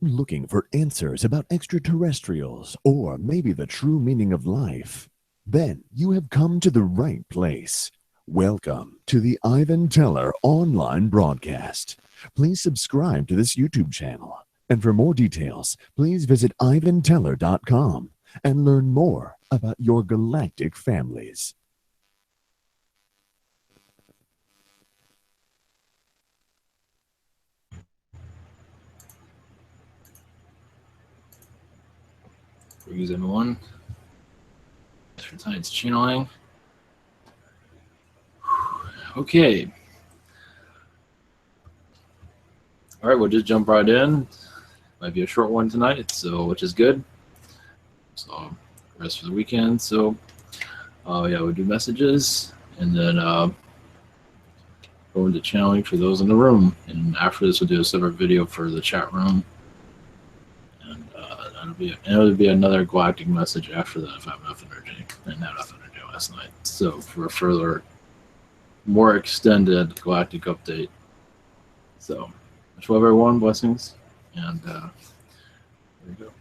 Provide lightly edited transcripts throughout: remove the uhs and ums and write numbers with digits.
Looking for answers about extraterrestrials or maybe the true meaning of life? Then you have come to the right place. Welcome to the Ivan Teller online broadcast. Please subscribe to this YouTube channel. And for more details, please visit ivanteller.com and learn more about your galactic families. Greetings, everyone. For tonight's channeling. Okay. All right, we'll just jump right in. Might be a short one tonight, so which is good. So rest for the weekend. So yeah, we'll do messages and then go into channeling for those in the room. And after this, we'll do a separate video for the chat room. And it'll be another galactic message after that if I have enough energy. I didn't have enough energy last night. So for a further, more extended galactic update. So much love, everyone. Blessings. And there you go.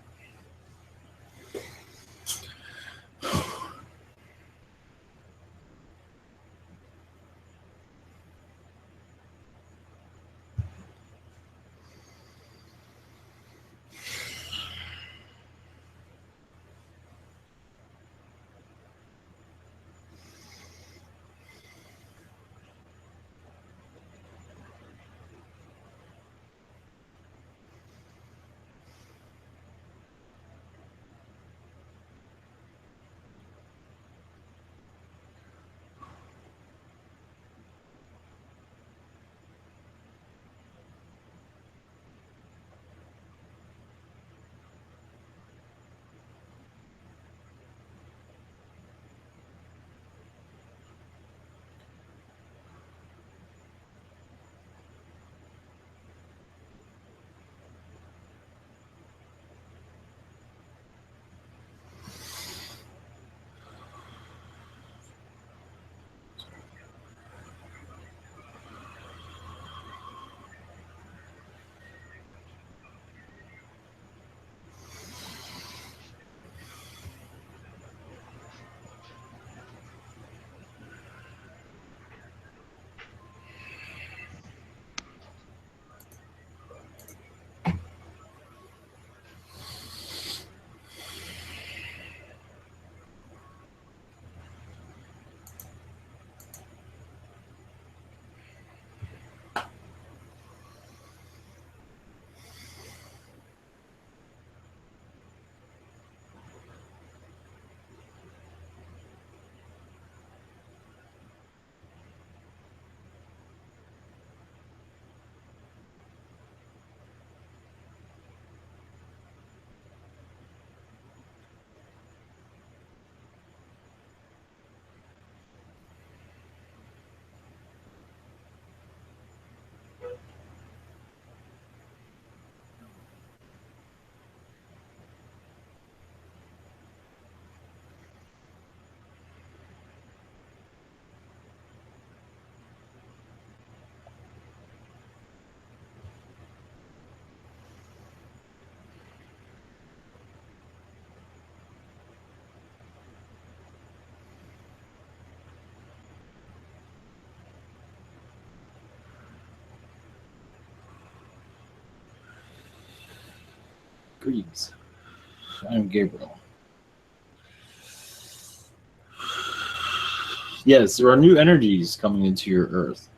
Greetings. I'm Gabriel. Yes, there are new energies coming into your earth.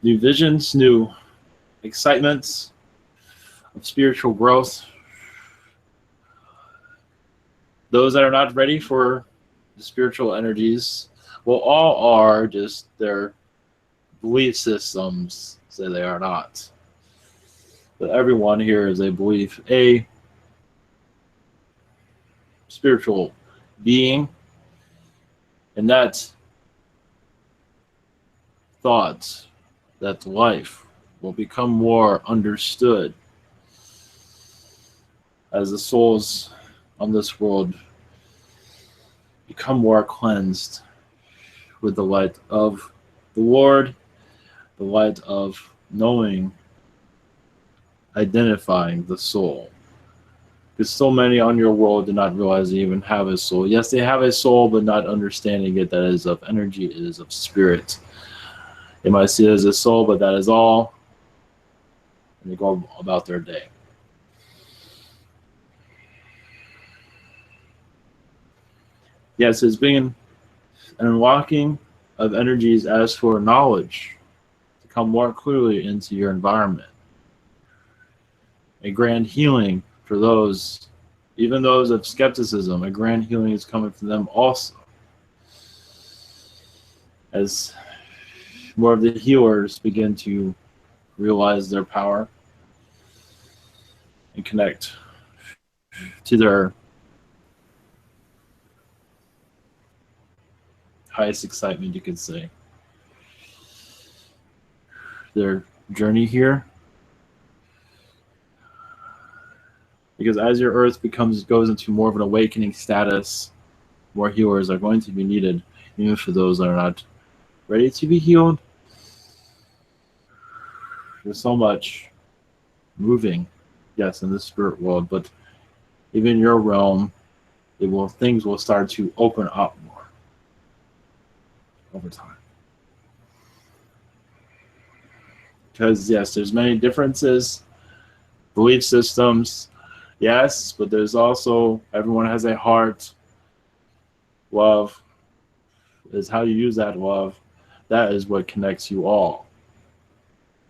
New visions, new excitements of spiritual growth. Those that are not ready for the spiritual energies, well, all are, just their belief systems say they are not. But everyone here is a belief, a spiritual being, and that thought, that life will become more understood as the souls on this world become more cleansed with the light of the Lord, the light of knowing identifying the soul. Because so many on your world do not realize they even have a soul. Yes, they have a soul, but not understanding it. That is of energy, it is of spirit. They might see it as a soul, but that is all. And they go about their day. Yes, it's being an unlocking of energies as for knowledge to come more clearly into your environment. A grand healing for those, even those of skepticism, a grand healing is coming from them also. As more of the healers begin to realize their power and connect to their highest excitement, you could say. Their journey here. Because as your earth goes into more of an awakening status, more healers are going to be needed, even for those that are not ready to be healed. There's so much moving, yes, in the spirit world, but even your realm, things will start to open up more over time. Because yes, there's many differences, belief systems, yes, but there's also, everyone has a heart. Love is how you use that love. That is what connects you all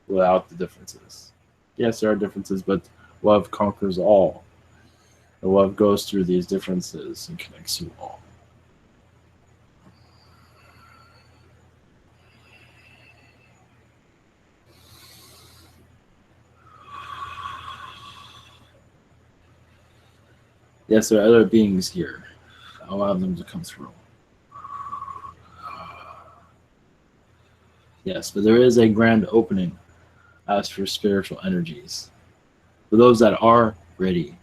without the differences. Yes, there are differences, but love conquers all. And love goes through these differences and connects you all. Yes, there are other beings here. Allow them to come through. Yes, but there is a grand opening as for spiritual energies. For those that are ready,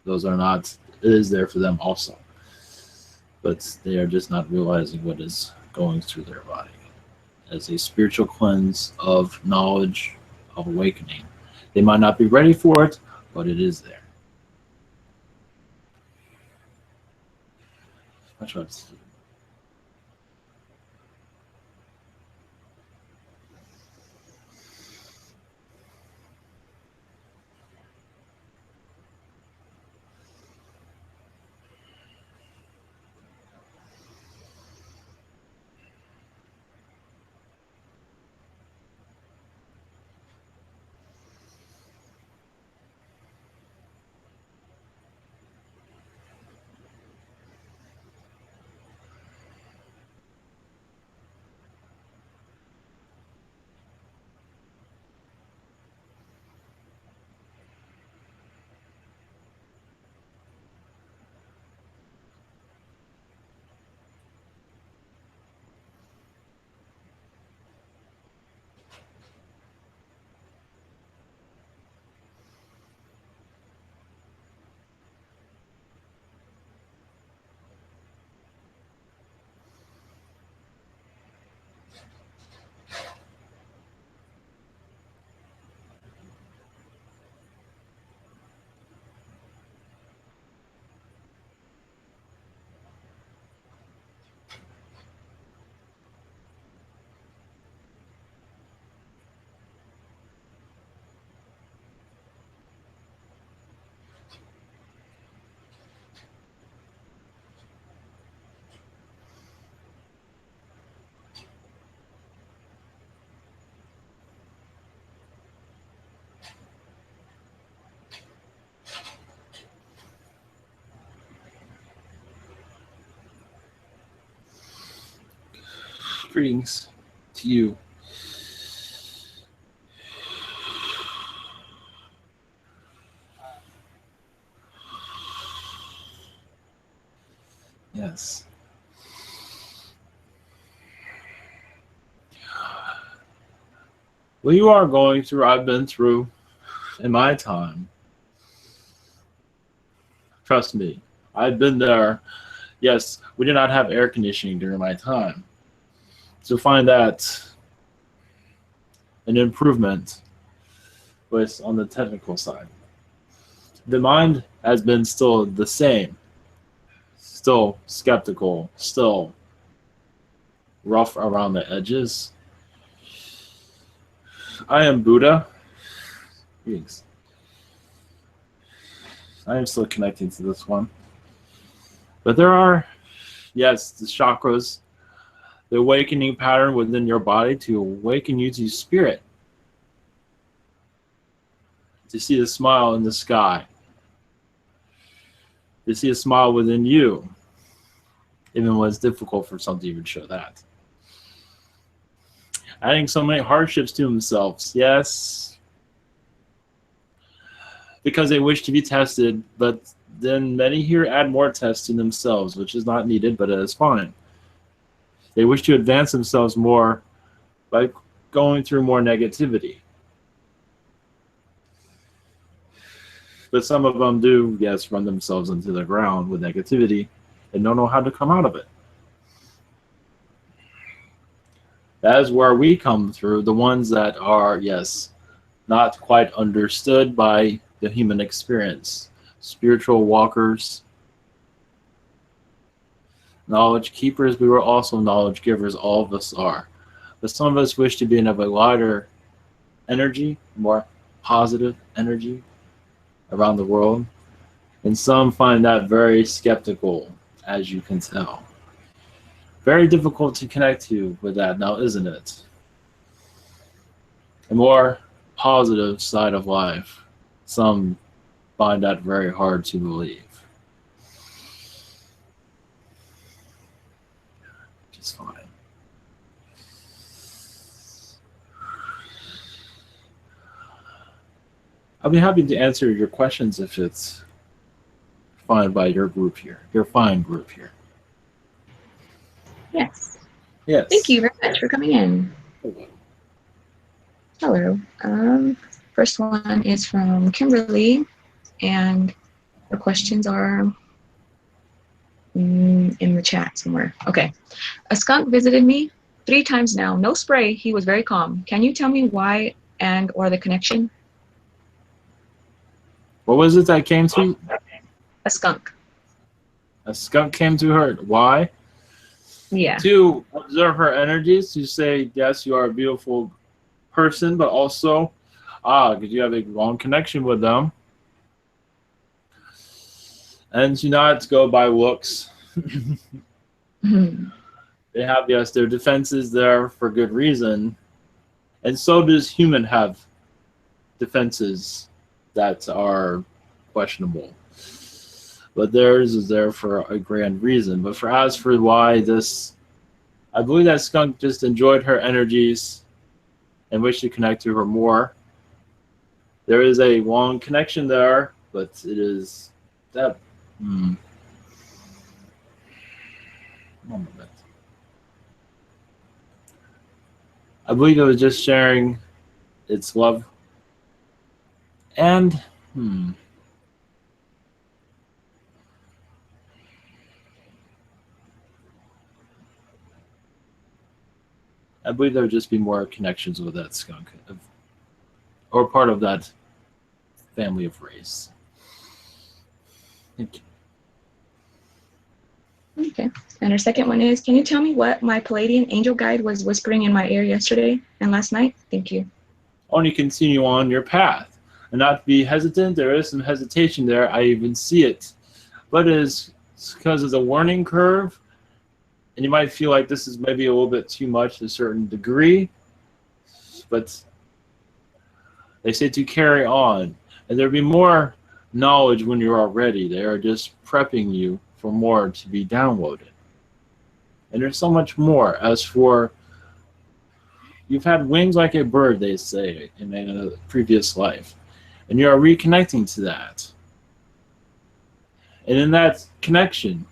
those are not, it is there for them also. But they are just not realizing what is going through their body. As a spiritual cleanse of knowledge, of awakening. They might not be ready for it, but it is there. Much love to you. Greetings to you. Yes. What you are going through, I've been through in my time. Trust me, I've been there. Yes, we did not have air conditioning during my time. So find that an improvement but on the technical side. The mind has been still the same, still skeptical, still rough around the edges. I am Buddha. Jeez. I am still connecting to this one. But there are, yes, the chakras, the awakening pattern within your body to awaken you to spirit. To see the smile in the sky. To see a smile within you. Even when it's difficult for some to even show that. Adding so many hardships to themselves, yes. Because they wish to be tested, but then many here add more tests to themselves, which is not needed, but it is fine. They wish to advance themselves more by going through more negativity. But some of them do, yes, run themselves into the ground with negativity and don't know how to come out of it. That is where we come through, the ones that are, yes, not quite understood by the human experience. Spiritual walkers, knowledge keepers, we were also knowledge givers, all of us are. But some of us wish to be in a lighter energy, more positive energy around the world. And some find that very skeptical, as you can tell. Very difficult to connect to with that now, isn't it? A more positive side of life. Some find that very hard to believe. Which is fine. I'll be happy to answer your questions if it's fine by your group here, your fine group here. Yes. Yes. Thank you very much for coming in. Hello. First one is from Kimberly, and the questions are in the chat somewhere. Okay. A skunk visited me 3 times now. No spray. He was very calm. Can you tell me why and or the connection? What was it that came to? A skunk. A skunk came to her. Why? Yeah. To observe her energies, to say, yes, you are a beautiful person, but also, because you have a long connection with them. And to not go by looks. They have, yes, their defenses there for good reason. And so does human have defenses that are questionable. But theirs is there for a grand reason. But as for why this, I believe that skunk just enjoyed her energies and wished to connect to her more. There is a long connection there, but it is that. One moment. I believe it was just sharing its love. And I believe there would just be more connections with that skunk, or part of that family of race. Thank you. Okay. And our second one is, can you tell me what my Palladian angel guide was whispering in my ear yesterday and last night? Thank you. Only continue on your path and not be hesitant. There is some hesitation there. I even see it. But it is because of the warning curve. And you might feel like this is maybe a little bit too much to a certain degree. But they say to carry on. And there'll be more knowledge when you're all ready. They are just prepping you for more to be downloaded. And there's so much more. As for, you've had wings like a bird, they say, in a previous life. And you are reconnecting to that. And in that connection,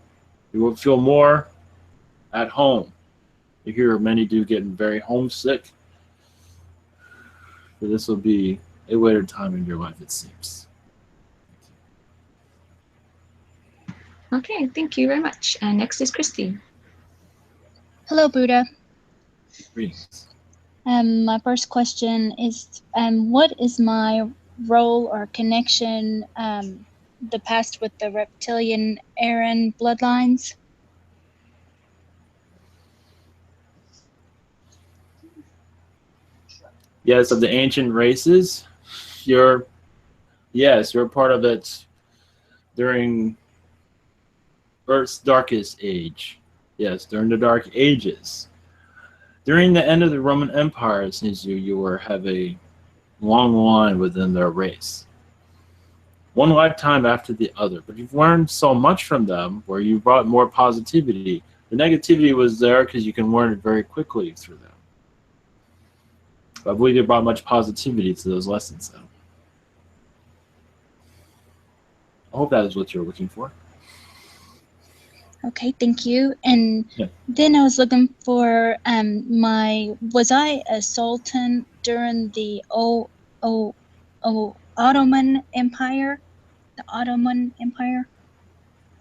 you will feel more at home. You hear many do getting very homesick. But this will be a later time in your life, it seems. Okay, thank you very much. And next is Christy. Hello, Buddha. Greetings. My first question is, what is my role or connection, the past with the reptilian Aryan bloodlines? Yes, of the ancient races. Yes, you're part of it during Earth's darkest age. Yes, during the Dark Ages. During the end of the Roman Empire, it seems you have a long line within their race. One lifetime after the other. But you've learned so much from them where you brought more positivity. The negativity was there because you can learn it very quickly through them. But I believe you brought much positivity to those lessons, though. I hope that is what you're looking for. Okay, thank you. And Yeah. then I was looking for was I a sultan during the Ottoman Empire? The Ottoman Empire?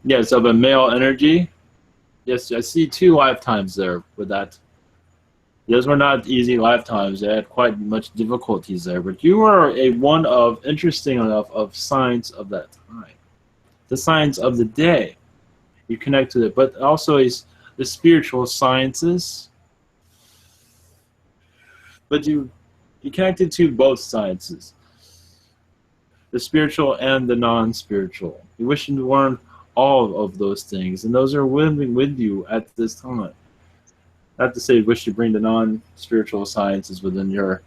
Yes, of a male energy. Yes, I see 2 lifetimes there with that. Those were not easy lifetimes. They had quite much difficulties there. But you were one of, interesting enough, of signs of that time. The signs of the day. You connect to it. But also is the spiritual sciences. But you connected to both sciences. The spiritual and the non-spiritual. You wish to learn all of those things. And those are living with you at this time. Not to say you wish to bring the non-spiritual sciences within your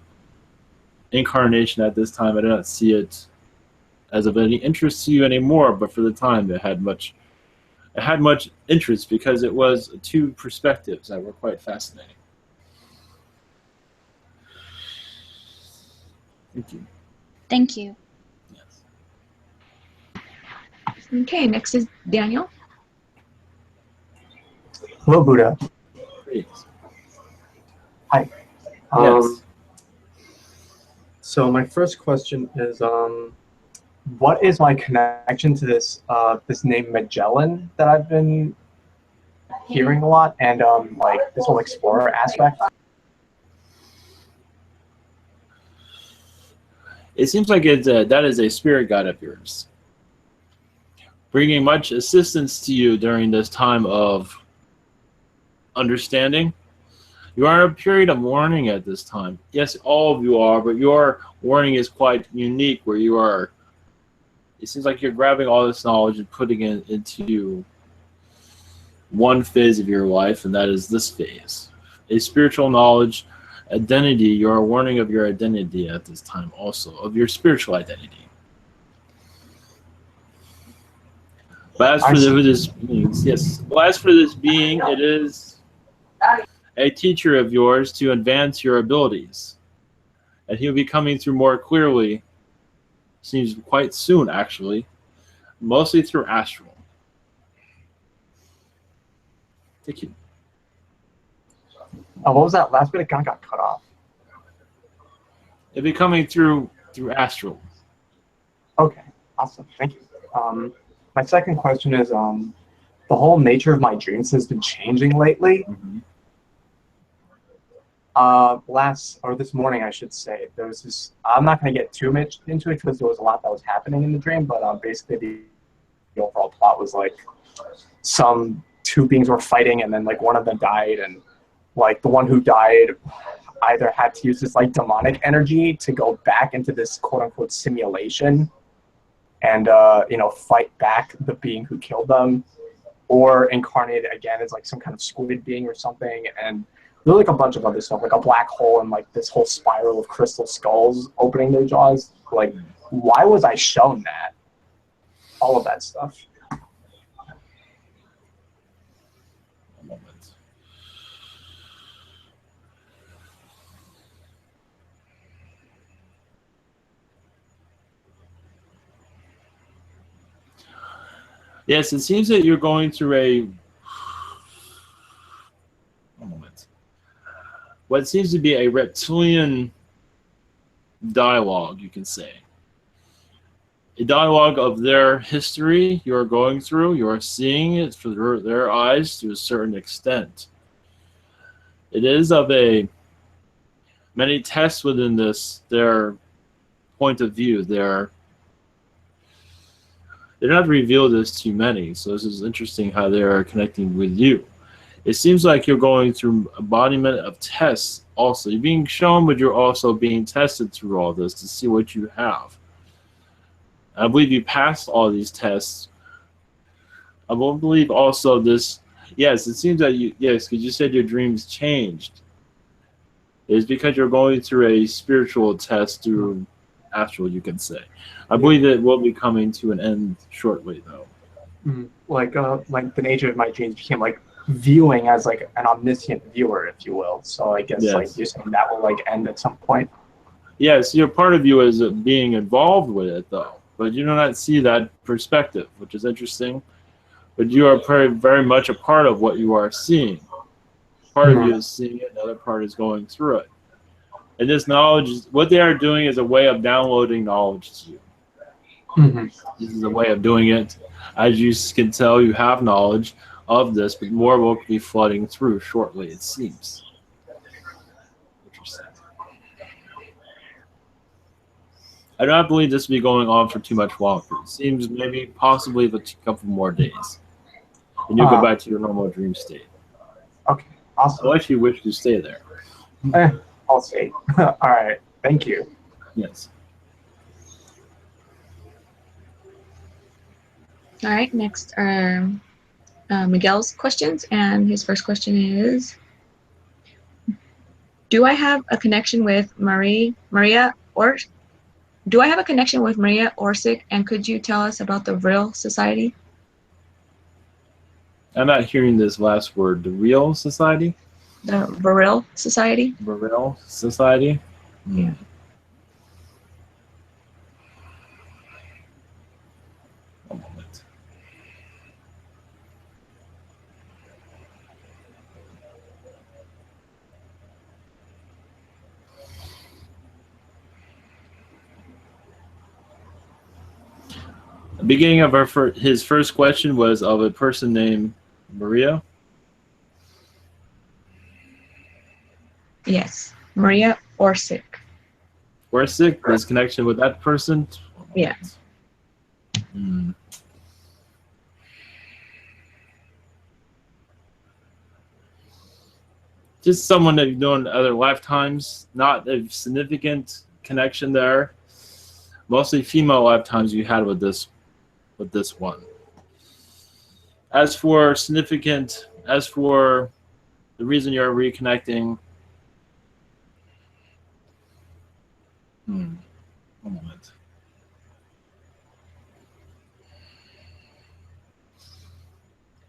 incarnation at this time. I do not see it as of any interest to you anymore, but for the time it had much interest because it was 2 perspectives that were quite fascinating. Thank you. Thank you. Yes. Okay, next is Daniel. Hello, Buddah. Great. Hi. Yes. So my first question is, what is my connection to this name Magellan that I've been hearing a lot, and like this whole explorer aspect? It seems like that is a spirit guide of yours, bringing much assistance to you during this time of understanding. You are in a period of learning at this time. Yes, all of you are, but your learning is quite unique where you are. It seems like you're grabbing all this knowledge and putting it into one phase of your life, and that is this phase. A spiritual knowledge, identity, you are learning of your identity at this time also, of your spiritual identity. But as for this being, yes, well, as for this being, it is a teacher of yours to advance your abilities. And he'll be coming through more clearly, seems quite soon actually, mostly through astral. Thank you. What was that last bit? It kind of got cut off. It'll be coming through astral. Okay, awesome. Thank you. My second question is, the whole nature of my dreams has been changing lately. Mm-hmm. This morning, I should say, there was this, I'm not going to get too much into it because there was a lot that was happening in the dream, but basically the overall plot was like some 2 beings were fighting and then like one of them died, and like the one who died either had to use this like demonic energy to go back into this quote unquote simulation and fight back the being who killed them, or incarnate again as like some kind of squid being or something. And there's like a bunch of other stuff, like a black hole and like this whole spiral of crystal skulls opening their jaws. Like, why was I shown that? All of that stuff. A moment. Yes, it seems that you're going through what seems to be a reptilian dialogue, you can say. A dialogue of their history you are going through. You are seeing it through their eyes to a certain extent. It is of a many tests within this, their point of view, they're not revealed this to many. So this is interesting how they are connecting with you. It seems like you're going through embodiment of tests also. You're being shown, but you're also being tested through all this to see what you have. I believe you passed all these tests. I believe also this, yes, it seems that you, yes, because you said your dreams changed. It's because you're going through a spiritual test through astral, you can say. I believe it will be coming to an end shortly, though. Like the nature of my dreams became like viewing as like an omniscient viewer, if you will. So I guess like you're saying that will like end at some point. Yes, your part of you is being involved with it, though, but you do not see that perspective, which is interesting. But you are very much a part of what you are seeing. Part of you is seeing it, another part is going through it. And this knowledge, what they are doing is a way of downloading knowledge to you. This is a way of doing it. As you can tell, you have knowledge of this, but more will be flooding through shortly, it seems. Interesting. I do not believe this will be going on for too much longer. It seems maybe possibly a couple more days. And you'll go back to your normal dream state. Okay, awesome. I actually wish to stay there. I'll stay. All right, thank you. Yes. All right, next are Miguel's questions, and his first question is, do I have a connection with Maria Orsic, and could you tell us about the Vril Society? I'm not hearing this last word. The real society? The Vril Society? Vril Society? Yeah. One moment. The beginning of his first question was of a person named Maria. Yes, Maria Orsic. Orsic, his connection with that person? Yeah. Just someone that you've known in other lifetimes, not a significant connection there. Mostly female lifetimes you had with this one. As for the reason you're reconnecting, one moment.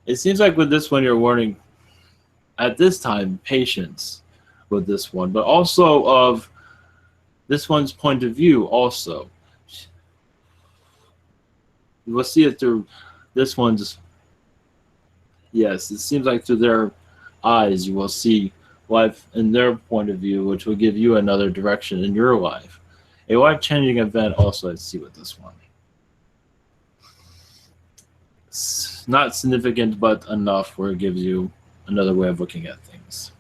It seems like with this one you're warning, at this time, patience with this one, but also of this one's point of view also. You will see it through this one's, yes, it seems like through their eyes you will see life in their point of view, which will give you another direction in your life. A life-changing event also I see with this one. It's not significant, but enough where it gives you another way of looking at things.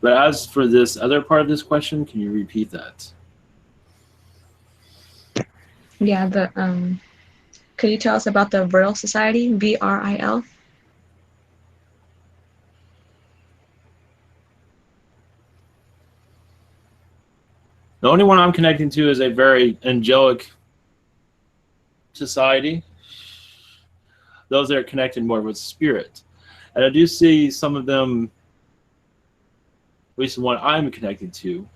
But as for this other part of this question, can you repeat that? Yeah, could you tell us about the Vril Society, VRIL? The only one I'm connecting to is a very angelic society. Those that are connected more with spirit. And I do see some of them, at least the one I'm connected to,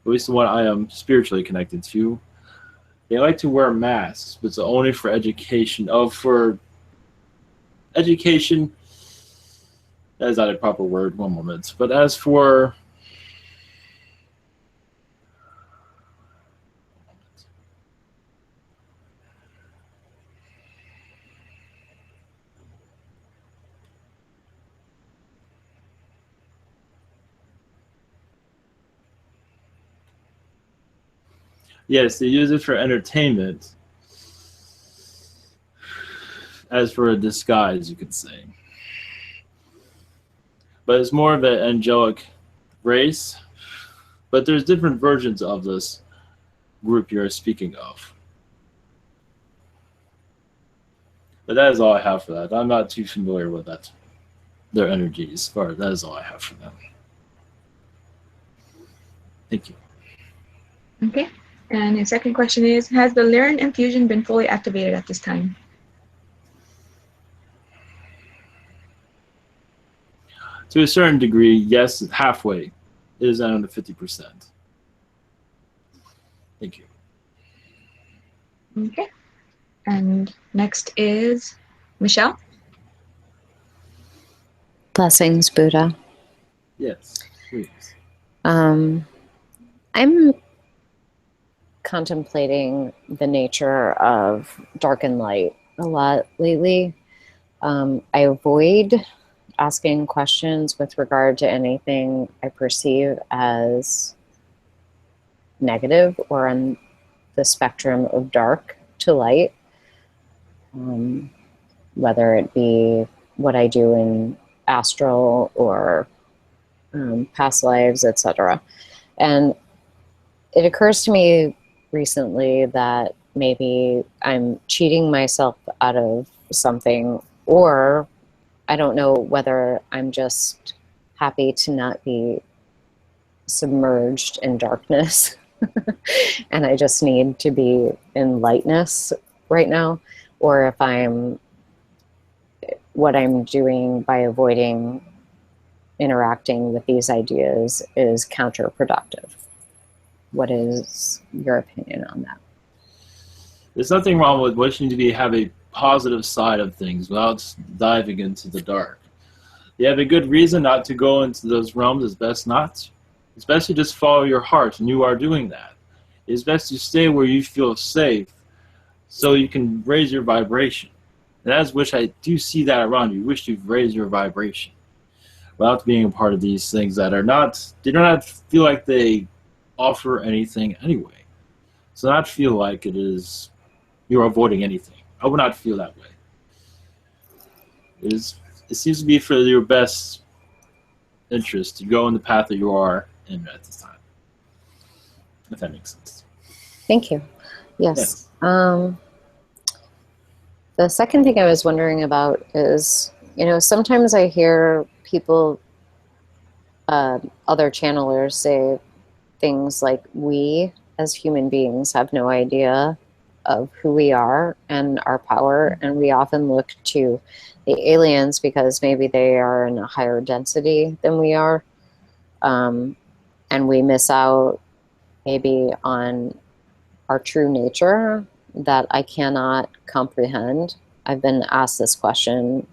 at least the one I am spiritually connected to, they like to wear masks, but it's only for education. Oh, for education, that is not a proper word, one moment. But as for yes, they use it for entertainment. As for a disguise, you could say. but it's more of an angelic race. But there's different versions of this group you're speaking of. But that is all I have for that. I'm not too familiar with that, their energies. That is all I have for them. Thank you. Okay. And his second question is, has the Lyran infusion been fully activated at this time? To a certain degree, yes, halfway. It is down to 50%. Thank you. Okay. And next is Michelle. Blessings, Buddha. Yes, please. I'm contemplating the nature of dark and light a lot lately. I avoid asking questions with regard to anything I perceive as negative or on the spectrum of dark to light, whether it be what I do in astral or past lives, etc. And it occurs to me recently that maybe I'm cheating myself out of something, or I don't know whether I'm just happy to not be submerged in darkness and I just need to be in lightness right now, or if what I'm doing by avoiding interacting with these ideas is counterproductive. What is your opinion on that? There's nothing wrong with wishing to have a positive side of things without diving into the dark. You have a good reason not to go into those realms. It's best not. It's best to just follow your heart, and you are doing that. It's best to stay where you feel safe so you can raise your vibration. And as which I do see that around you. You wish to raise your vibration without being a part of these things that do not feel like they offer anything anyway. So not feel like you're avoiding anything. I would not feel that way. It seems to be for your best interest to go in the path that you are in at this time. If that makes sense. Thank you. Yes. The second thing I was wondering about is, sometimes I hear people, other channelers say things like, we as human beings have no idea of who we are and our power, and we often look to the aliens because maybe they are in a higher density than we are, and we miss out maybe on our true nature that I cannot comprehend. I've been asked this question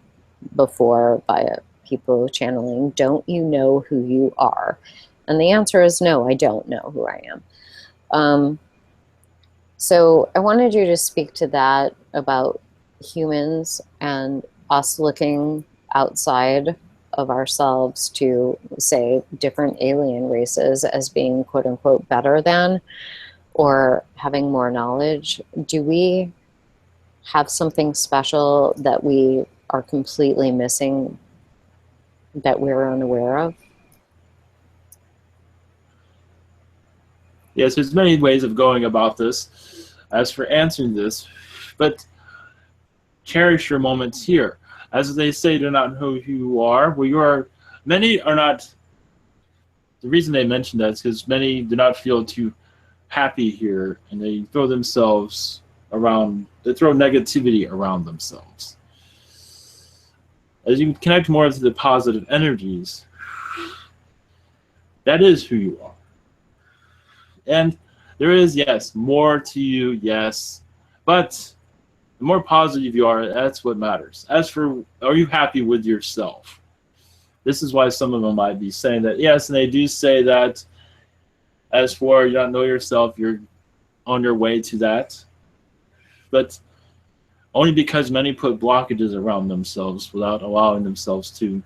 before by people channeling, don't you know who you are? And the answer is no, I don't know who I am. So I wanted you to speak to that about humans and us looking outside of ourselves to, say, different alien races as being quote unquote better than, or having more knowledge. Do we have something special that we are completely missing that we're unaware of? Yes, there's many ways of going about this. As for answering this, but cherish your moments here. As they say, do not know who you are. Well, many are not. The reason they mention that is because many do not feel too happy here, and they throw themselves around. They throw negativity around themselves. As you connect more to the positive energies, that is who you are. And there is, yes, more to you, yes, but the more positive you are, that's what matters. As for, are you happy with yourself? This is why some of them might be saying that, yes, and they do say that as for you don't know yourself, you're on your way to that. But only because many put blockages around themselves without allowing themselves to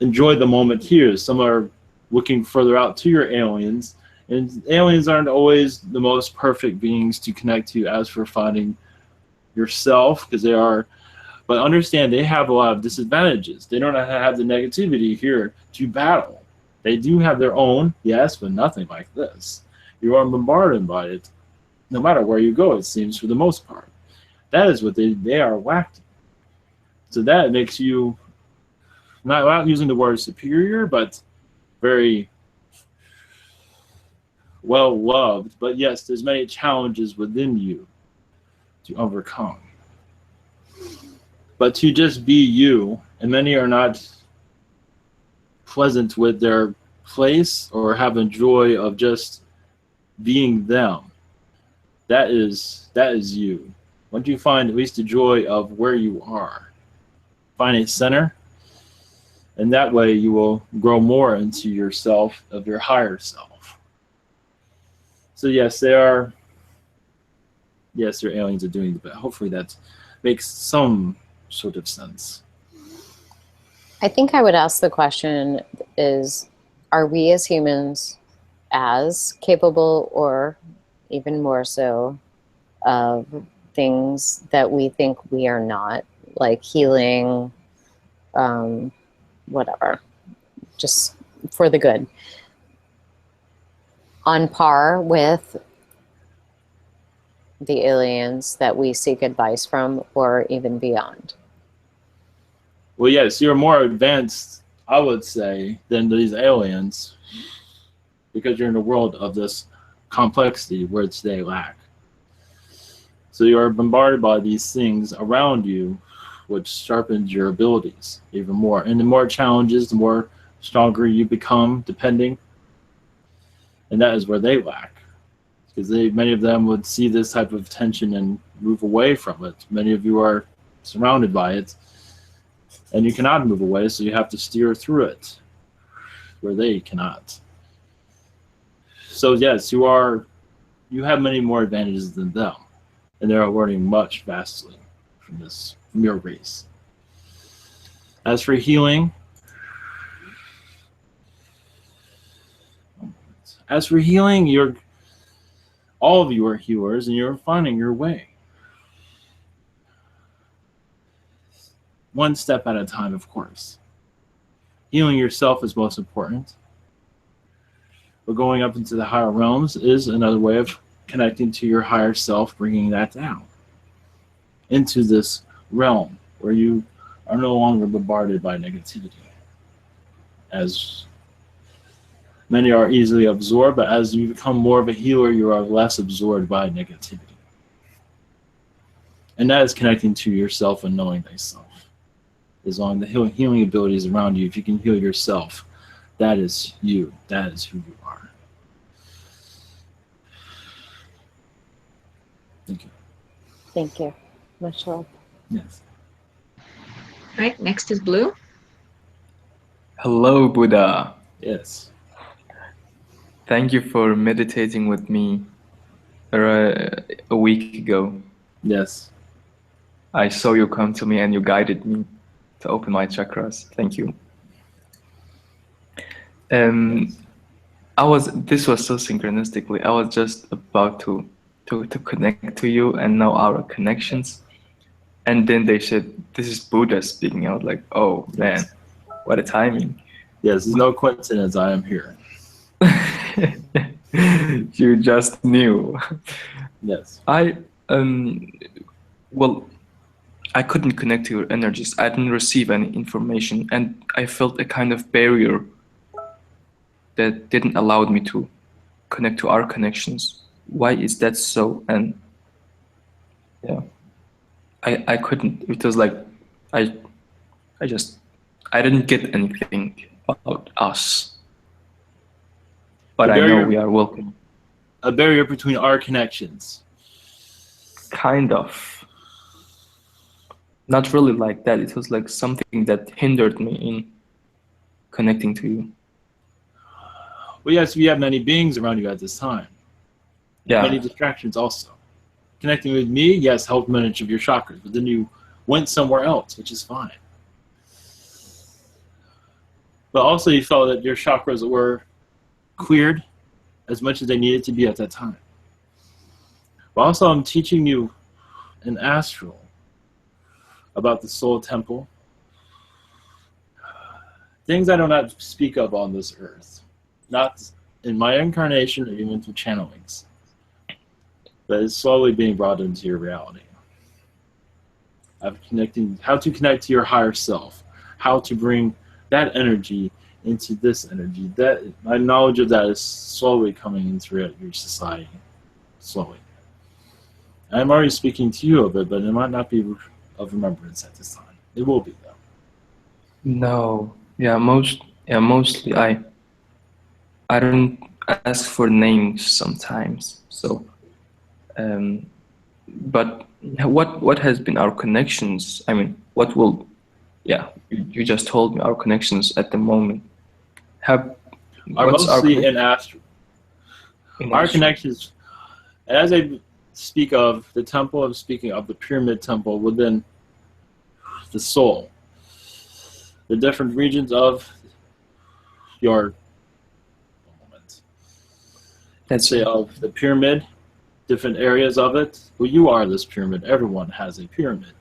enjoy the moment here. Some are looking further out to your aliens, and aliens aren't always the most perfect beings to connect to as for finding yourself, because they are But understand they have a lot of disadvantages. They don't have the negativity here to battle. They do have their own, yes, but nothing like this. You are bombarded by it no matter where you go, it seems, for the most part. That is what they are whacked. So that makes you, not using the word superior, but very well loved. But yes, there's many challenges within you to overcome. But to just be you, and many are not pleasant with their place or having joy of just being them. That is you. Once you find at least the joy of where you are, find a center, and that way you will grow more into yourself, of your higher self. So yes, their aliens are doing the best. Hopefully that makes some sort of sense. I think I would ask the question is, are we as humans as capable or even more so of things that we think we are not, like healing, whatever, just for the good, on par with the aliens that we seek advice from, or even beyond? Well, yes, you're more advanced, I would say, than these aliens, because you're in a world of this complexity which they lack. So you are bombarded by these things around you, which sharpens your abilities even more. And the more challenges, the more stronger you become, depending. And that is where they lack, because many of them would see this type of tension and move away from it. Many of you are surrounded by it, and you cannot move away, so you have to steer through it, where they cannot. So yes, you have many more advantages than them, and they're learning much vastly from your race. As for healing, all of you are healers, and you're finding your way. One step at a time, of course. Healing yourself is most important. But going up into the higher realms is another way of connecting to your higher self, bringing that down into this realm where you are no longer bombarded by negativity. As many are easily absorbed, but as you become more of a healer, you are less absorbed by negativity. And that is connecting to yourself and knowing thyself. As long as the healing abilities around you, if you can heal yourself, that is you. That is who you are. Thank you. Thank you. Much love. Yes. All right, next is Blue. Hello, Buddha. Yes. Thank you for meditating with me a week ago. Yes. I saw you come to me and you guided me to open my chakras. Thank you. This was so synchronistically. I was just about to connect to you and know our connections. And then they said, this is Buddha speaking. I was like, oh man, what a timing. Yes, there's no coincidence I am here. You just knew. Yes. Well, I couldn't connect to your energies. I didn't receive any information, and I felt a kind of barrier that didn't allow me to connect to our connections. Why is that so? And yeah, I couldn't. It was like I didn't get anything about us. But I know we are welcome. A barrier between our connections. Kind of. Not really like that. It was like something that hindered me in connecting to you. Well, yes, we have many beings around you at this time. Yeah. Many distractions also. Connecting with me, yes, helped manage of your chakras, but then you went somewhere else, which is fine. But also you felt that your chakras were cleared as much as they needed to be at that time. But also I'm teaching you an astral about the soul temple. Things I do not speak of on this earth, not in my incarnation or even through channelings, but it's slowly being brought into your reality. Of connecting, how to connect to your higher self, how to bring that energy into this energy. That my knowledge of that is slowly coming into your society, slowly. I'm already speaking to you of it, but it might not be of remembrance at this time. It will be though. No, mostly I don't ask for names sometimes. So, but what has been our connections? I mean, what will? Yeah, you just told me our connections at the moment. Are mostly in astral. Our connections, as I speak of the temple, I'm speaking of the pyramid temple within the soul. The different regions of your let's say of the pyramid, different areas of it. Well, you are this pyramid. Everyone has a pyramid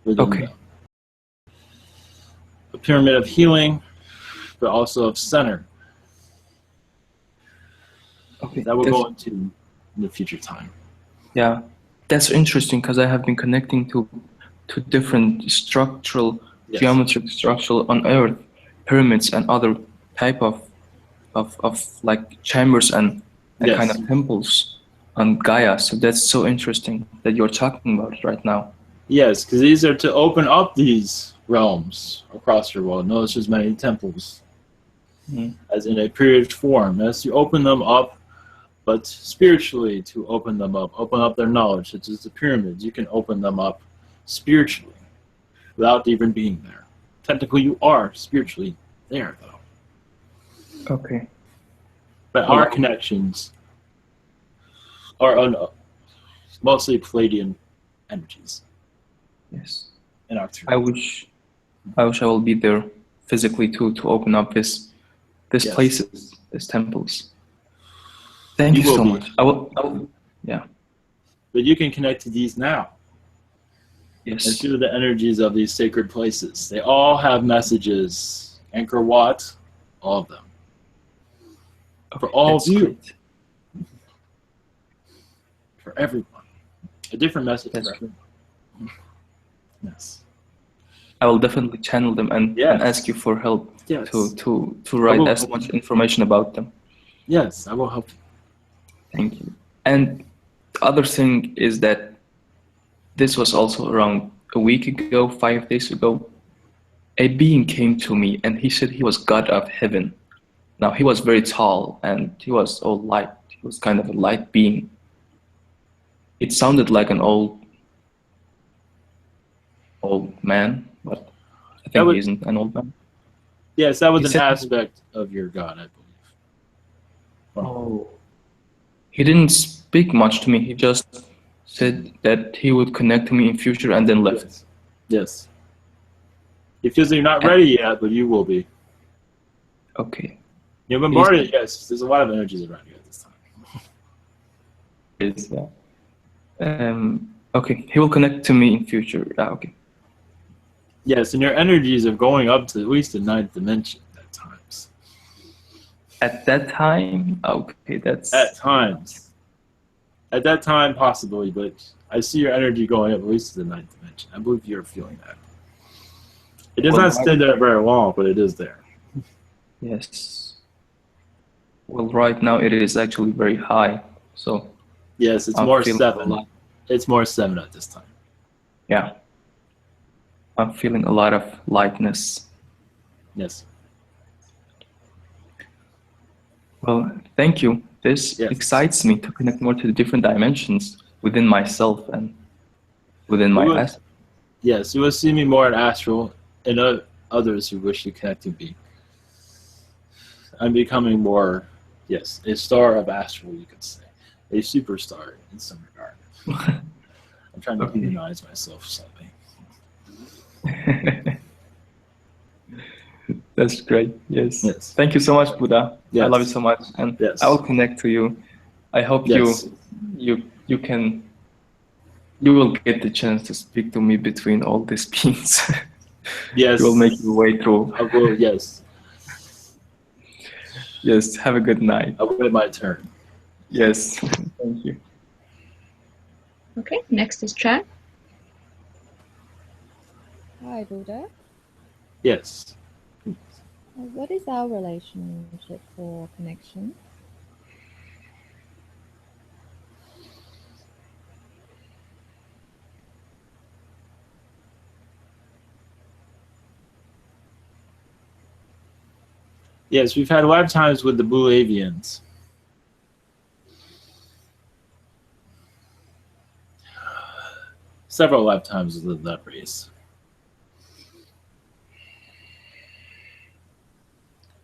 within them. A pyramid of healing, but also of center. Okay, that will go into in the future time. Yeah, that's interesting because I have been connecting to different structural, geometric structural on Earth, pyramids and other type of like chambers and kind of temples on Gaia. So that's so interesting that you're talking about it right now. Yes, because these are to open up these realms across your world. Notice there's many temples, as in a period form. As you open them up, but spiritually to open them up, open up their knowledge, such as the pyramids, you can open them up spiritually without even being there. Technically, you are spiritually there, though. Okay. But our connections are mostly Palladian energies. Yes. In our I wish I will be there physically to open up this places, these temples. Thank you so much. I will, yeah. But you can connect to these now. Yes. And through the energies of these sacred places. They all have messages. Angkor Wat, all of them. For all of you. Great. For everyone. A different message for everyone. Yes. I will definitely channel them and ask you for help to write as much information about them. Yes, I will help you. Thank you. And the other thing is that this was also around a week ago, 5 days ago. A being came to me and he said he was God of heaven. Now he was very tall and he was all light. He was kind of a light being. It sounded like an old man, but I think he isn't an old man. Yes, that was an aspect of your God, I believe. Oh. He didn't speak much to me. He just said that he would connect to me in future and then left. Yes. He feels that you're not ready yet, but you will be. Okay. You're bombarded, yes. There's a lot of energies around you at this time. Okay, he will connect to me in future. Okay. Yes, and your energies are going up to at least the 9th dimension at times. At that time? Okay, that's... At times. At that time, possibly, but I see your energy going up at least to the 9th dimension. I believe you're feeling that. It does not stay there very long, but it is there. Yes. Well, right now it is actually very high, so... Yes, it's more 7. It's more 7 at this time. Yeah. I'm feeling a lot of lightness. Yes. Well, thank you. This excites me to connect more to the different dimensions within myself and within my astral. Yes, you will see me more in astral and others who wish to connect to me. I'm becoming more, a star of astral, you could say. A superstar in some regard. I'm trying to humanize myself slightly. That's great. Yes. Thank you so much, Buddah. I love you so much, and I will connect to you. I hope you can You will get the chance to speak to me between all these beings. Yes. You will make your way through. I will, yes. Yes, have a good night. I'll wait my turn. Yes, thank you. Okay, next is Chad. Hi, Buddah. Yes. What is our relationship or connection? Yes, we've had lifetimes with the Blue Avians. Several lifetimes with that race.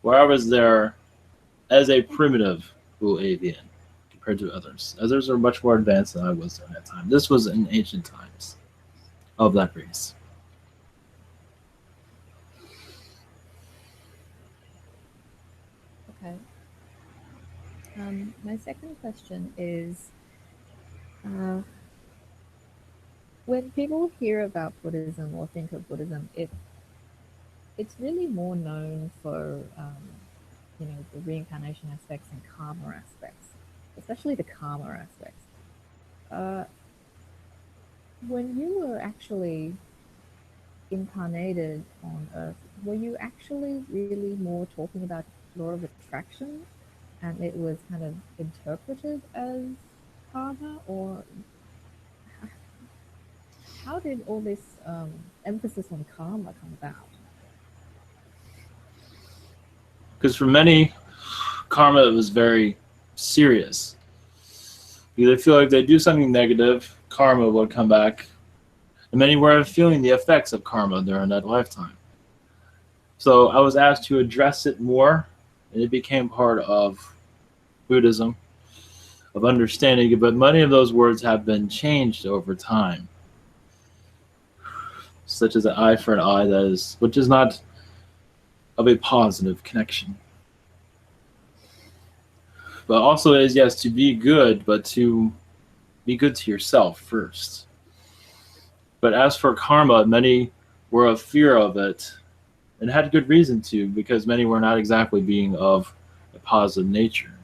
Where I was there as a primitive Blue Avian compared to others. Others are much more advanced than I was during that time. This was in ancient times of that race. Okay. My second question is, when people hear about Buddhism or think of Buddhism, it's really more known for, you know, the reincarnation aspects and karma aspects, especially the karma aspects. When you were actually incarnated on Earth, were you actually really more talking about law of attraction, and it was kind of interpreted as karma, or how did all this emphasis on karma come about? Because for many, karma was very serious. They feel like they do something negative, karma would come back. And many were feeling the effects of karma during that lifetime. So I was asked to address it more, and it became part of Buddhism, of understanding it. But many of those words have been changed over time, such as an eye for an eye, which is not of a positive connection. But also is, yes, to be good, but to be good to yourself first. But as for karma, many were of fear of it, and had good reason to, because many were not exactly being of a positive nature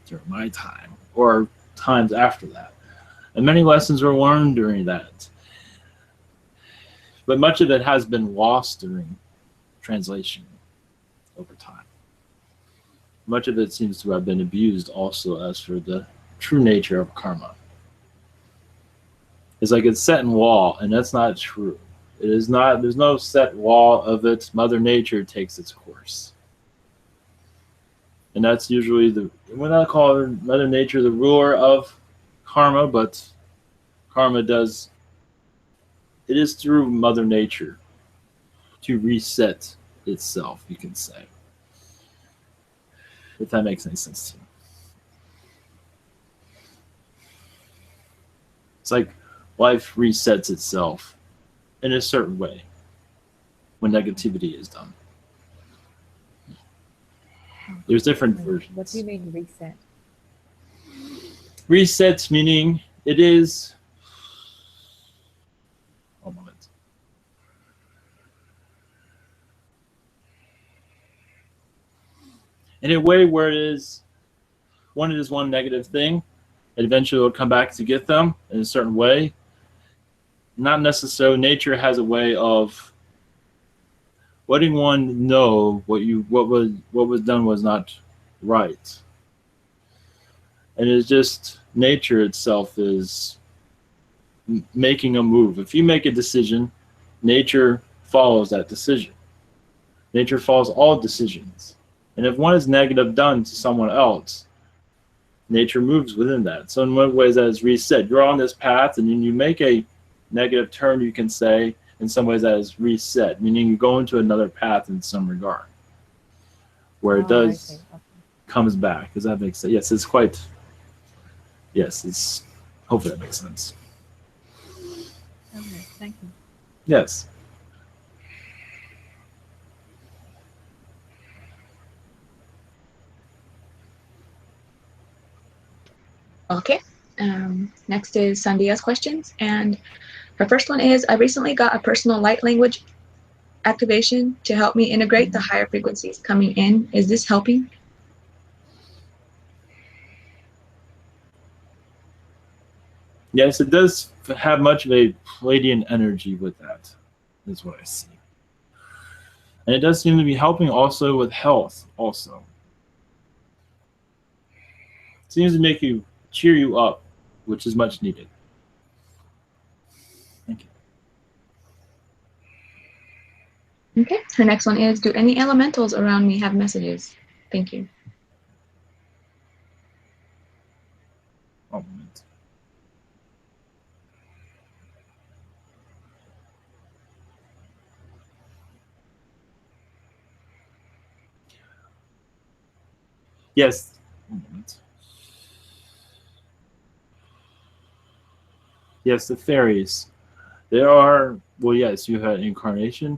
during my time, or times after that. And many lessons were learned during that. But much of it has been lost during translation over time. Much of it seems to have been abused also as for the true nature of karma. It's like it's set in law, and that's not true. It is not, there's no set law of it. Mother Nature takes its course. And that's usually we're not calling Mother Nature the ruler of karma, but karma it is through Mother Nature to reset itself, you can say. If that makes any sense to you. It's like life resets itself in a certain way when negativity is done. There's different versions. What do you mean reset? Reset meaning it is. One moment. In a way where it is one negative thing, and eventually it'll come back to get them in a certain way. Not necessarily. Nature has a way of letting one know what was done was not right, and it's just nature itself is making a move. If you make a decision, nature follows that decision. Nature follows all decisions, and if one is negative done to someone else, nature moves within that. So in one way that is reset. You're on this path, and then you make a negative turn, you can say. In some ways that is reset, meaning you go into another path in some regard, where it does comes back. Does that make sense? Yes, it's quite. Yes, it's. Hopefully that makes sense. Okay, thank you. Yes. Okay. Next is Sandia's questions. And her first one is, I recently got a personal light language activation to help me integrate the higher frequencies coming in. Is this helping? Yes, it does have much of a Palladian energy with that, is what I see. And it does seem to be helping also with health also. It seems to make you, cheer you up, which is much needed. Thank you. Okay, her next one is, do any elementals around me have messages? Thank you. One moment. Yes. One moment. Yes, the fairies. There are, well, yes, you had incarnation.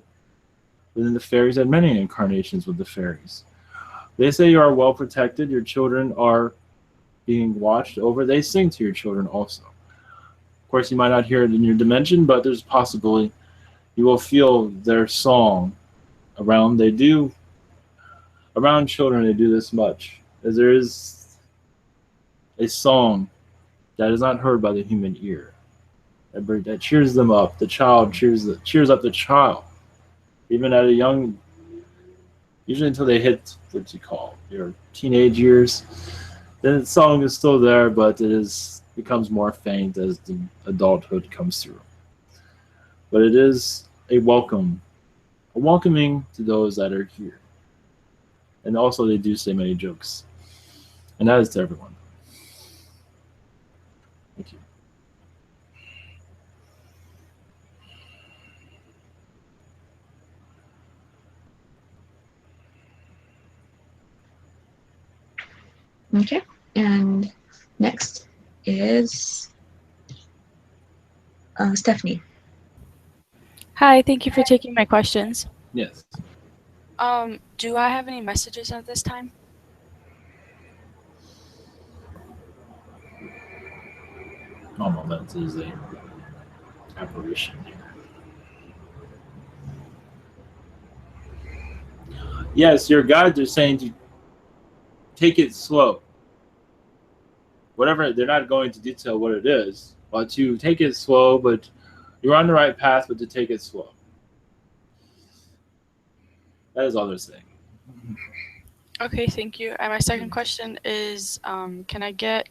But then the fairies had many incarnations with the fairies. They say you are well protected. Your children are being watched over. They sing to your children also. Of course, you might not hear it in your dimension, but there's a possibility you will feel their song around. They do, around children, they do this much. As there is a song that is not heard by the human ear. That cheers them up. The child cheers up the child. Even at a young, usually until they hit what you call your teenage years, then the song is still there, but becomes more faint as the adulthood comes through. But it is a welcoming to those that are here. And also they do say many jokes. And that is to everyone. Thank you. Okay, and next is Stephanie. Hi, thank you for taking my questions. Yes. Do I have any messages at this time? One moment, is a apparition here. Yes, your guides are saying to take it slow. Whatever, they're not going to detail what it is, but to take it slow, but you're on the right path, but to take it slow. That is all they're saying. Okay, thank you. And my second question is, can I get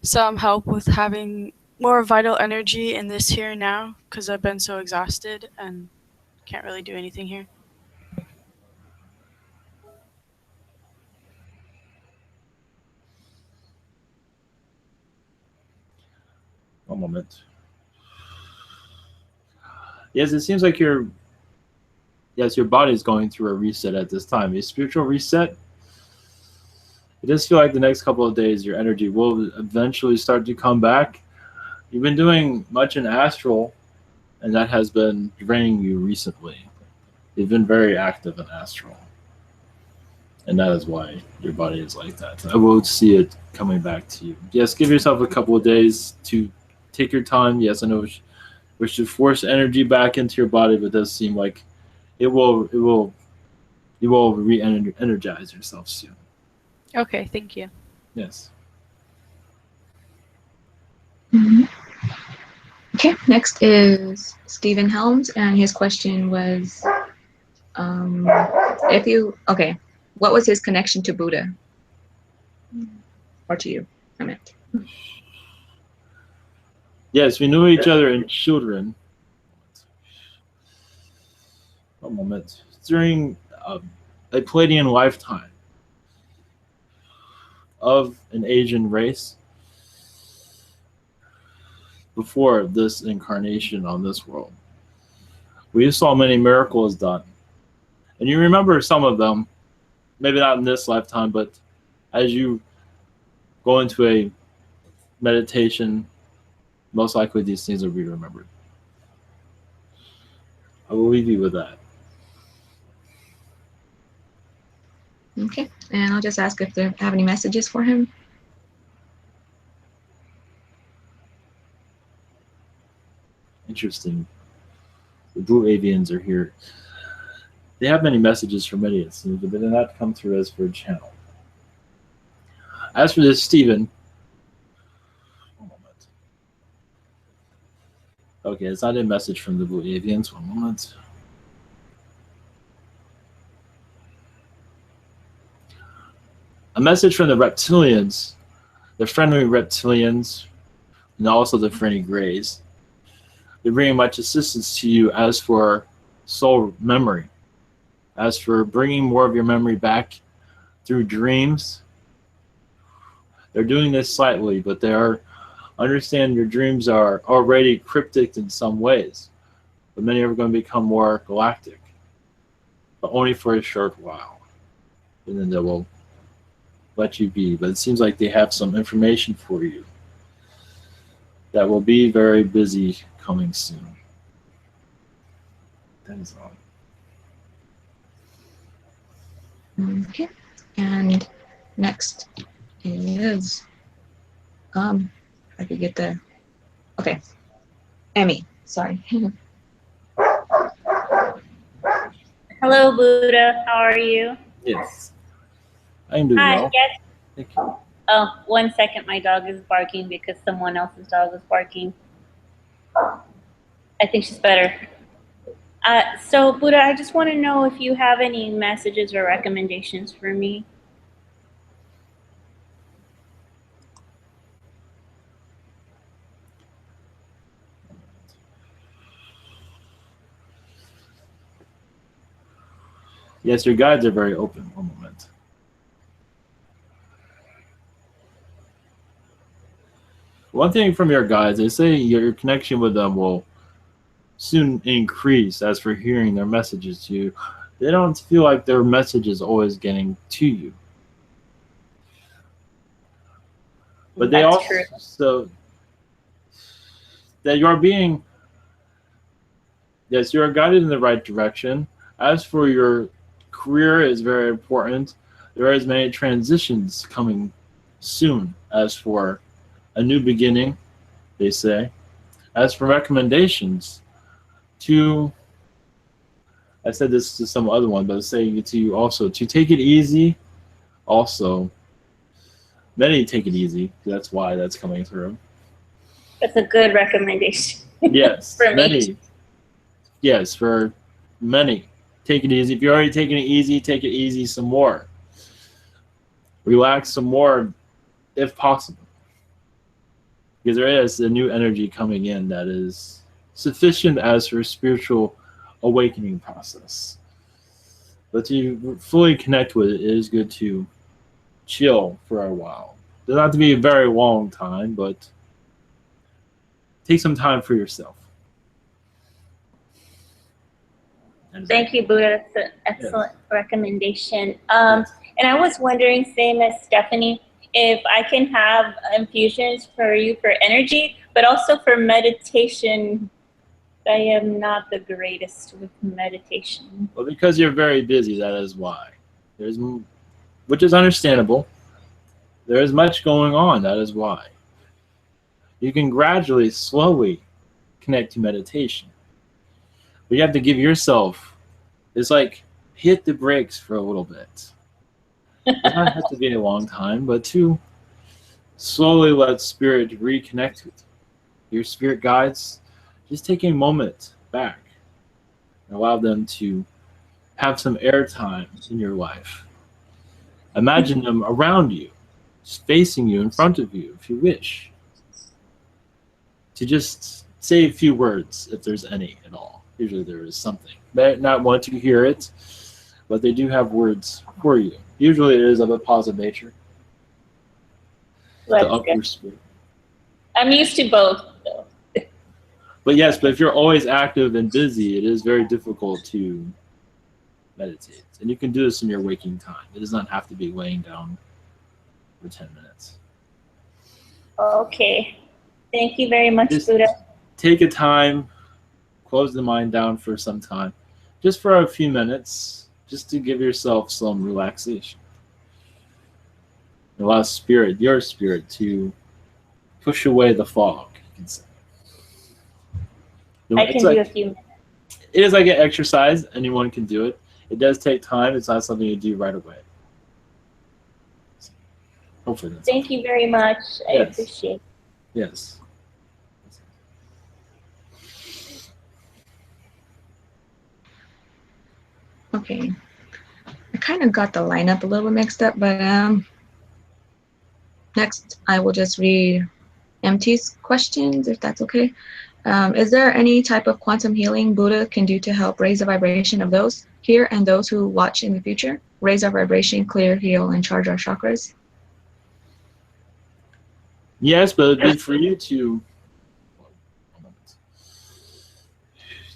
some help with having more vital energy in this here and now? Because I've been so exhausted and can't really do anything here. One moment. Yes, it seems like your body is going through a reset at this time. A spiritual reset. It does feel like the next couple of days your energy will eventually start to come back. You've been doing much in astral, and that has been draining you recently. You've been very active in astral. And that is why your body is like that. I will see it coming back to you. Yes, give yourself a couple of days to take your time. Yes, I know we should force energy back into your body, but it does seem like you will re-energize yourself soon. Okay, thank you. Yes. Mm-hmm. Okay, next is Stephen Helms, and his question was, what was his connection to Buddha? Or to you, I meant. Yes, we knew each other in children. One moment. During a Palladian lifetime of an Asian race before this incarnation on this world. We saw many miracles done. And you remember some of them, maybe not in this lifetime, but as you go into a meditation, most likely these things will be remembered. I will leave you with that. Okay, and I'll just ask if they have any messages for him. interesting. The blue avians are here. They have many messages for many, it seems, but they're not come through as for a channel. As for this, Stephen. One moment. Okay, it's not a message from the blue avians. One moment. A message from the reptilians, the friendly reptilians, and also the friendly grays. They're bringing much assistance to you as for soul memory, as for bringing more of your memory back through dreams. They're doing this slightly, but they are, understand your dreams are already cryptic in some ways, but many are going to become more galactic, but only for a short while, and then they will let you be. But it seems like they have some information for you that will be very busy coming soon. That is all. Okay, and next is I could get the okay, Emmy. Sorry. Hello, Buddha. How are you? Yes, I am doing well. Yes. Thank you. Oh, 1 second. My dog is barking because someone else's dog is barking. I think she's better. So, Buddha, I just want to know if you have any messages or recommendations for me. Yes, your guides are very open. One moment. One thing from your guides, they say your connection with them will soon increase as for hearing their messages to you. They don't feel like their message is always getting to you. But they also, so that you're being, yes, you're guided in the right direction. As for your career is very important. There is many transitions coming soon as for a new beginning, they say. As for recommendations, I said this to some other one, but I'm saying it to you also, to take it easy. Also, many take it easy. That's why that's coming through. That's a good recommendation. Yes, for many. me. Yes, for many. Take it easy. If you're already taking it easy, take it easy some more. Relax some more if possible. Because there is a new energy coming in that is sufficient as for a spiritual awakening process. But to fully connect with it, it is good to chill for a while. It doesn't have to be a very long time, but take some time for yourself. Thank you, Buddha. That's an excellent recommendation. And I was wondering, same as Stephanie, if I can have infusions for you for energy, but also for meditation. I am not the greatest with meditation. Well, because you're very busy, that is why. Which is understandable. There is much going on, that is why. You can gradually, slowly connect to meditation. But you have to give yourself, it's like hit the brakes for a little bit. It doesn't have to be a long time, but to slowly let spirit reconnect with your spirit guides. Just take a moment back and allow them to have some airtime in your life. Imagine them around you, just facing you, in front of you, if you wish. To just say a few words, if there's any at all. Usually there is something. They might not want to hear it, but they do have words for you. Usually it is of a positive nature. To up your spirit. I'm used to both, though. But yes, but if you're always active and busy, it is very difficult to meditate. And you can do this in your waking time. It does not have to be laying down for 10 minutes. Okay. Thank you very much, Just Buddha. take a time, close the mind down for some time, just for a few minutes, just to give yourself some relaxation. Allow spirit, your spirit, to push away the fog, you can say. I can do a few minutes. It is like an exercise. Anyone can do it. It does take time. It's not something you do right away. Hopefully that's Thank you very much. I Yes. appreciate it. Yes. Okay. I kind of got the lineup a little bit mixed up, but next I will just read MT's questions, if that's okay. Is there any type of quantum healing Buddha can do to help raise the vibration of those here and those who watch in the future? Raise our vibration, clear, heal, and charge our chakras? Yes, but it'd be for you to.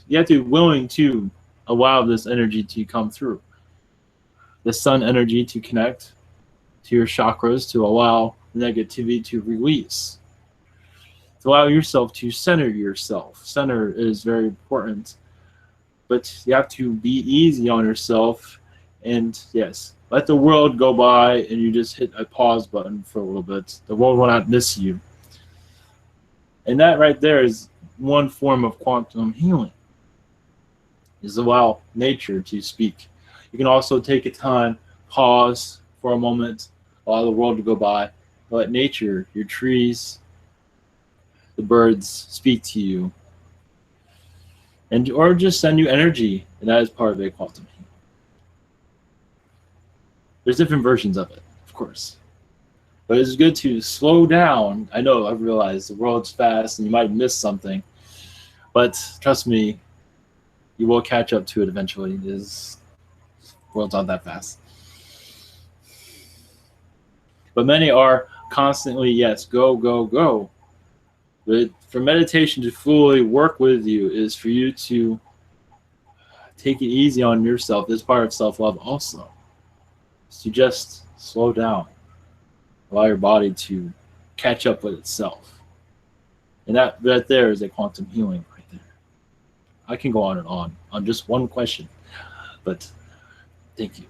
You have to be willing to allow this energy to come through. The sun energy to connect to your chakras, to allow negativity to release. To allow yourself to center yourself. Center is very important. But you have to be easy on yourself and, yes, let the world go by and you just hit a pause button for a little bit. The world will not miss you. And that right there is one form of quantum healing, is allow nature to speak. You can also take a time, pause for a moment, allow the world to go by, let nature, your trees, the birds speak to you, and or just send you energy, and that is part of a quantum healing. There's different versions of it, of course. But it's good to slow down. I know, I realize the world's fast and you might miss something, but trust me, you will catch up to it eventually. The world's not that fast. But many are constantly, yes, go, go, go. But for meditation to fully work with you is for you to take it easy on yourself. This part of self-love also. To just slow down. Allow your body to catch up with itself. And that right there is a quantum healing right there. I can go on just one question, but thank you.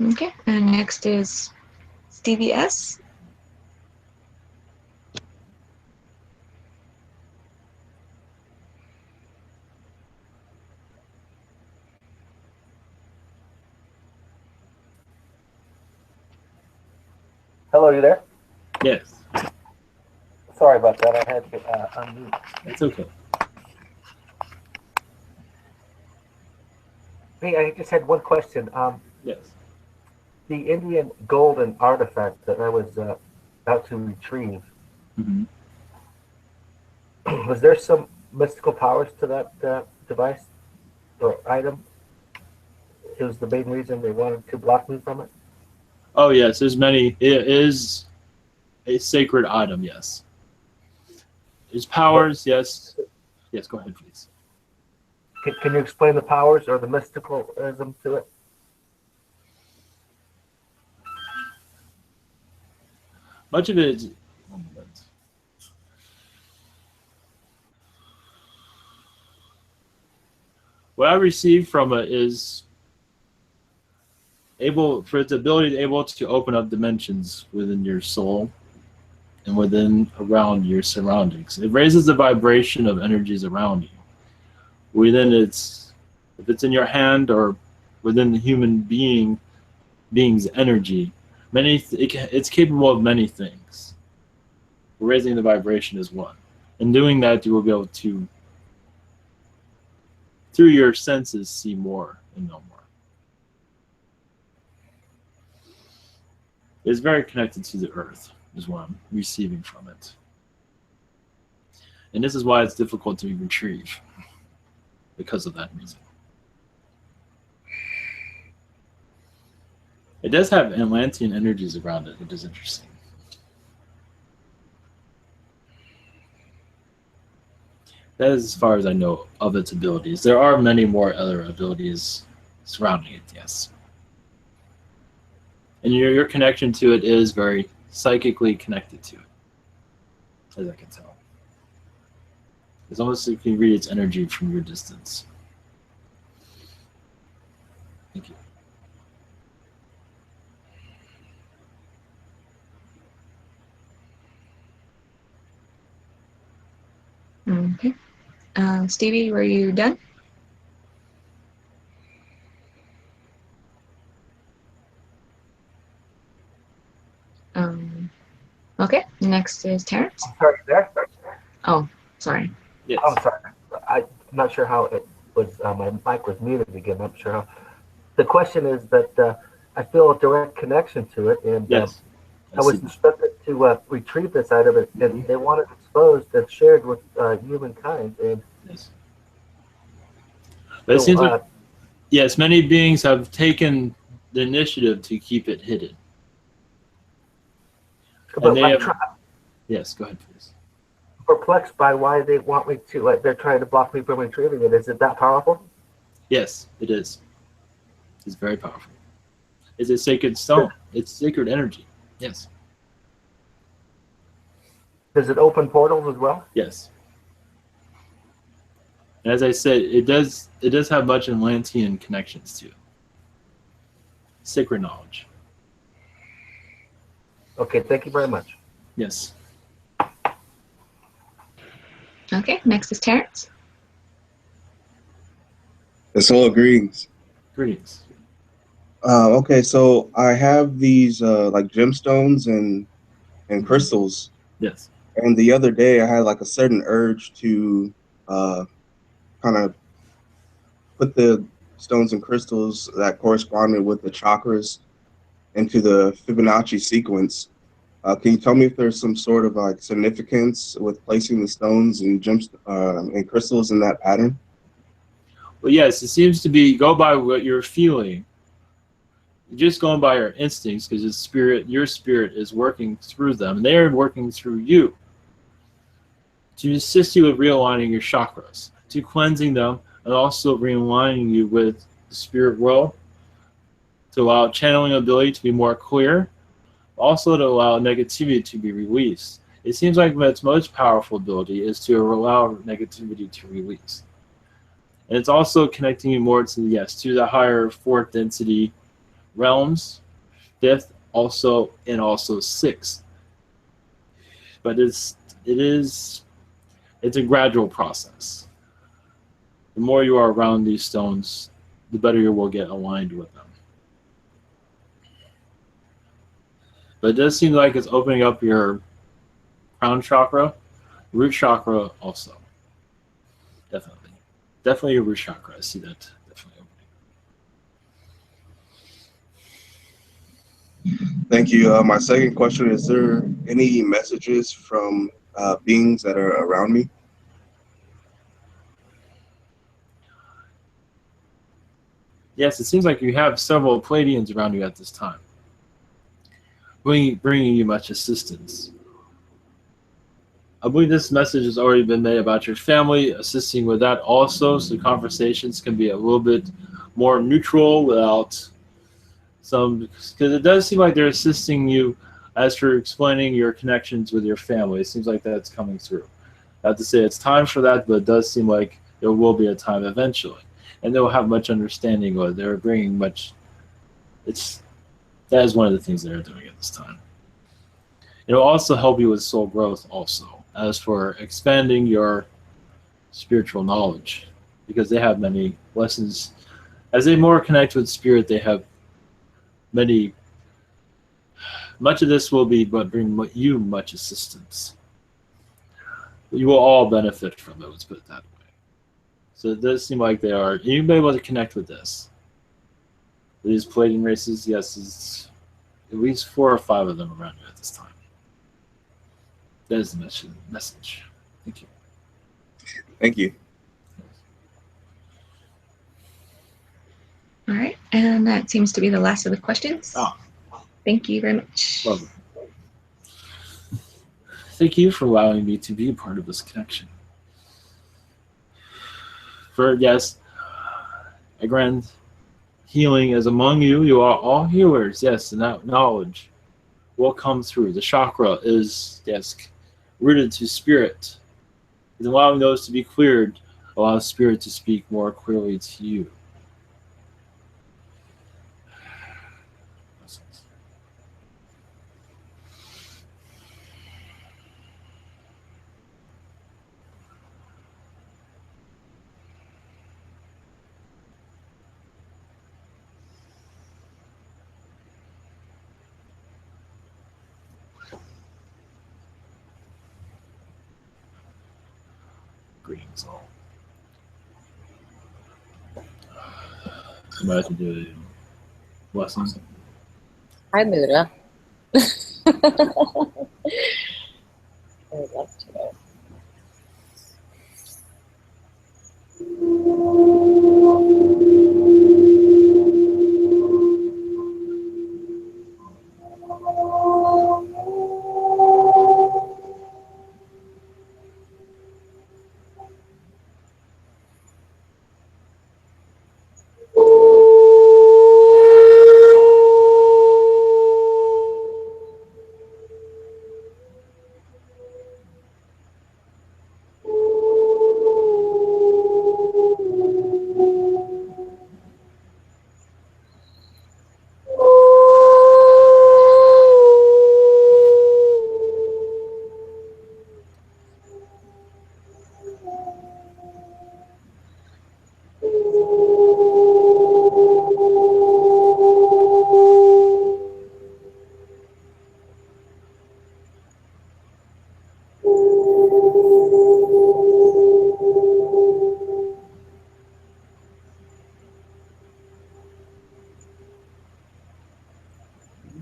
Okay, and next is Stevie S. Hello, you there? Yes. Sorry about that. I had to unmute. It's okay. Hey, I just had one question. Yes. The Indian golden artifact that I was about to retrieve, Mm-hmm. was there some mystical powers to that device or item? It was the main reason they wanted to block me from it? Oh, yes, there's many. It is a sacred item, yes. There's powers, yes. Yes, go ahead, please. Can you explain the powers or the mysticalism to it? Much of it is... One moment. What I received from it is for its ability to open up dimensions within your soul and around your surroundings. It raises the vibration of energies around you. If it's in your hand or within the human being's energy, it's capable of many things. Raising the vibration is one. In doing that, you will be able to, through your senses, see more and know more. It's very connected to the earth, is what I'm receiving from it. And this is why it's difficult to retrieve, because of that reason. It does have Atlantean energies around it, which is interesting. That is as far as I know of its abilities. There are many more other abilities surrounding it, yes. And your connection to it is very psychically connected to it, as I can tell. It's almost like you can read its energy from your distance. Thank you. Okay. Stevie, were you done? Okay. Next is Terrence. I'm sorry, there. Oh, sorry. Yes. I'm sorry. I'm not sure how it was. My mic was muted again. I'm not sure how. The question is that I feel a direct connection to it, and Yes. I was instructed to retrieve this item, and they want it exposed and shared with humankind. And yes. But it so, seems like, yes, many beings have taken the initiative to keep it hidden. And they have, yes, go ahead, please. Perplexed by why they want me to, like, they're trying to block me from retrieving it. Is it that powerful? Yes, it is. It's very powerful. It's a sacred stone. It's sacred energy. Yes. Does it open portals as well? Yes. And as I said, it does have much Atlantean connections to it. Sacred knowledge. Okay, thank you very much. Yes. Okay. Next is Terrence. Yes, hello, greetings. Greetings. Okay, so I have these like gemstones and crystals. Yes. And the other day I had like a certain urge to kind of put the stones and crystals that corresponded with the chakras into the Fibonacci sequence. Can you tell me if there's some sort of like significance with placing the stones and gems and crystals in that pattern? Well, yes, it seems to be, go by what you're feeling. You're just going by your instincts, because your spirit is working through them, and they are working through you to assist you with realigning your chakras, to cleansing them, and also realigning you with the spirit world, to allow channeling ability to be more clear, also to allow negativity to be released. It seems like its most powerful ability is to allow negativity to release. And it's also connecting you more to, yes, to the higher fourth density realms, fifth, also, and also sixth. But it's a gradual process. The more you are around these stones, the better you will get aligned with them. But it does seem like it's opening up your crown chakra, root chakra also. Definitely. Definitely your root chakra. I see that definitely opening. Thank you. My second question, is there any messages from beings that are around me? Yes, it seems like you have several Pleiadians around you at this time, bringing you much assistance. I believe this message has already been made about your family, assisting with that also, so conversations can be a little bit more neutral without some, because it does seem like they're assisting you as for explaining your connections with your family. It seems like that's coming through. I have to say it's time for that, but it does seem like there will be a time eventually. And they'll have much understanding of it. They're bringing much, that is one of the things they're doing at this time. It'll also help you with soul growth also, as for expanding your spiritual knowledge, because they have many lessons. As they more connect with spirit, they have much of this will be but bring you much assistance. You will all benefit from it, let's put it that way. So it does seem like they are, you'll be able to connect with this. These Pleiadian races, yes, there's at least 4 or 5 of them around you at this time. That is the message. Thank you. Thank you. All right, and that seems to be the last of the questions. Oh. Thank you very much. Lovely. Thank you for allowing me to be a part of this connection. For, yes, a grand healing is among you. You are all healers, yes, and that knowledge will come through. The chakra is, yes, rooted to spirit. And allowing those to be cleared allows spirit to speak more clearly to you. Greetings all. Somebody to do the blessings. Hi, Buddha. I would love to.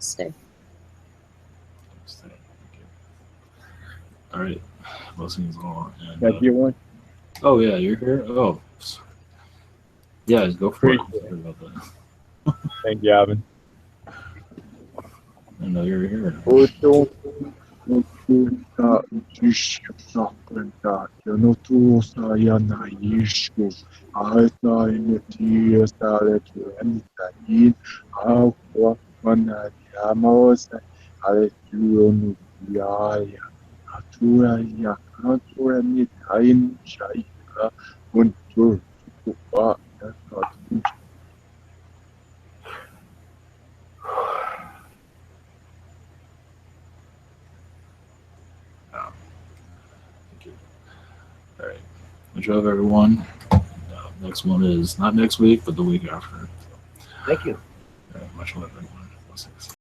Stay. All right, blessings all. And, Yeah, do you want? oh yeah, you're here. Oh, yeah, just go for it. Appreciate Sorry about that. Thank you, Alvin. I know you're here. Thank you. All right. Much love, everyone. Next one is not next week, but the week after. Thank you. All right, much love, everyone. Blessings.